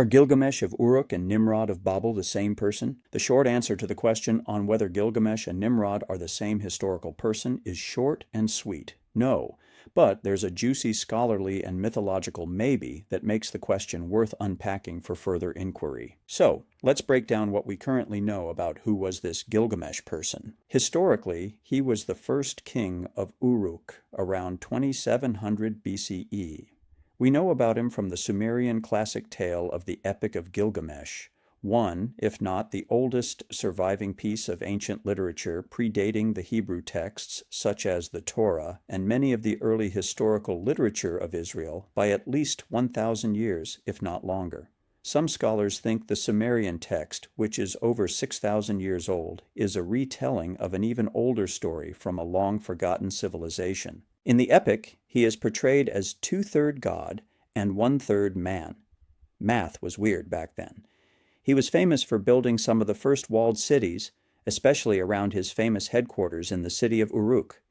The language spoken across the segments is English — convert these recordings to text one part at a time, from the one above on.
Are Gilgamesh of Uruk and Nimrod of Babel the same person? The short answer to the question on whether Gilgamesh and Nimrod are the same historical person is short and sweet. No. But there's a juicy scholarly and mythological maybe that makes the question worth unpacking for further inquiry. So, let's break down what we currently know about who was this Gilgamesh person. Historically, he was the first king of Uruk around 2700 BCE. We know about him from the Sumerian classic tale of the Epic of Gilgamesh, one, if not the oldest surviving piece of ancient literature predating the Hebrew texts such as the Torah and many of the early historical literature of Israel by at least 1,000 years, if not longer. Some scholars think the Sumerian text, which is over 6,000 years old, is a retelling of an even older story from a long-forgotten civilization. In the epic, he is portrayed as 2/3 God and 1/3 man. Math was weird back then. He was famous for building some of the first walled cities, especially around his famous headquarters in the city of Uruk.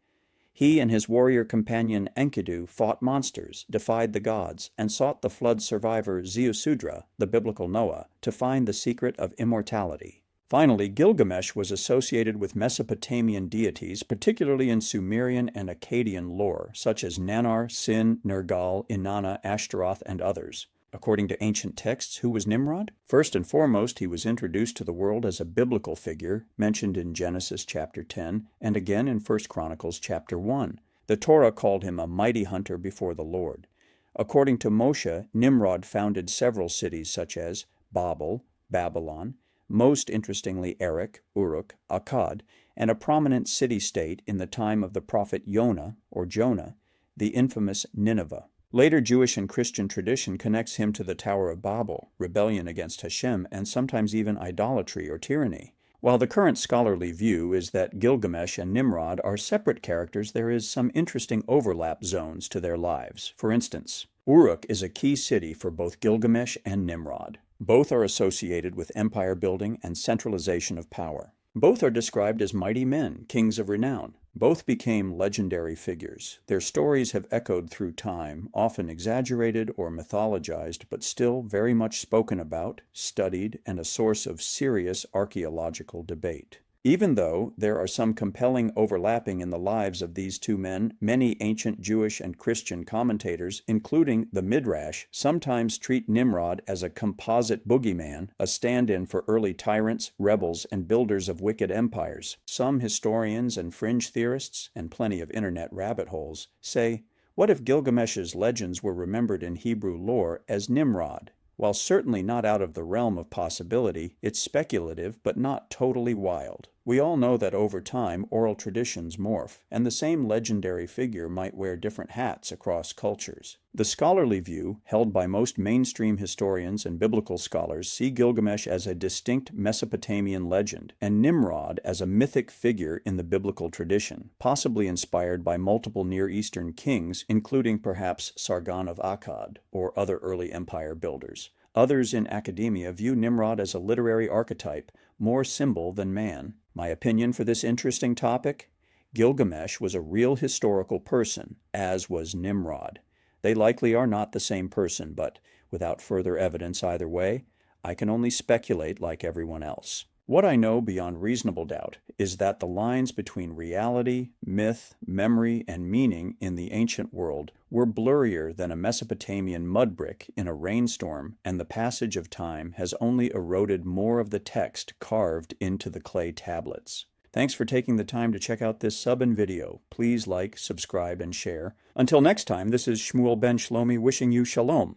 He and his warrior companion Enkidu fought monsters, defied the gods, and sought the flood survivor Ziusudra, the biblical Noah, to find the secret of immortality. Finally, Gilgamesh was associated with Mesopotamian deities, particularly in Sumerian and Akkadian lore, such as Nannar, Sin, Nergal, Inanna, Ashtaroth, and others. According to ancient texts, who was Nimrod? First and foremost, he was introduced to the world as a biblical figure, mentioned in Genesis chapter 10, and again in 1 Chronicles chapter 1. The Torah called him a mighty hunter before the Lord. According to Moshe, Nimrod founded several cities such as Babel, Babylon, most interestingly Erech, Uruk, Akkad, and a prominent city-state in the time of the prophet Jonah, the infamous Nineveh. Later Jewish and Christian tradition connects him to the Tower of Babel, rebellion against Hashem, and sometimes even idolatry or tyranny. While the current scholarly view is that Gilgamesh and Nimrod are separate characters, there is some interesting overlap zones to their lives. For instance, Uruk is a key city for both Gilgamesh and Nimrod. Both are associated with empire building and centralization of power. Both are described as mighty men, kings of renown. Both became legendary figures. Their stories have echoed through time, often exaggerated or mythologized, but still very much spoken about, studied, and a source of serious archaeological debate. Even though there are some compelling overlapping in the lives of these two men, many ancient Jewish and Christian commentators, including the Midrash, sometimes treat Nimrod as a composite boogeyman, a stand-in for early tyrants, rebels, and builders of wicked empires. Some historians and fringe theorists, and plenty of internet rabbit holes, say, what if Gilgamesh's legends were remembered in Hebrew lore as Nimrod? While certainly not out of the realm of possibility, it's speculative but not totally wild. We all know that over time, oral traditions morph, and the same legendary figure might wear different hats across cultures. The scholarly view, held by most mainstream historians and biblical scholars, see Gilgamesh as a distinct Mesopotamian legend, and Nimrod as a mythic figure in the biblical tradition, possibly inspired by multiple Near Eastern kings, including perhaps Sargon of Akkad, or other early empire builders. Others in academia view Nimrod as a literary archetype, more symbol than man. My opinion for this interesting topic? Gilgamesh was a real historical person, as was Nimrod. They likely are not the same person, but without further evidence either way, I can only speculate like everyone else. What I know beyond reasonable doubt is that the lines between reality, myth, memory, and meaning in the ancient world were blurrier than a Mesopotamian mud brick in a rainstorm, and the passage of time has only eroded more of the text carved into the clay tablets. Thanks for taking the time to check out this sub and video. Please like, subscribe, and share. Until next time, this is Shmuel ben Shlomi wishing you shalom.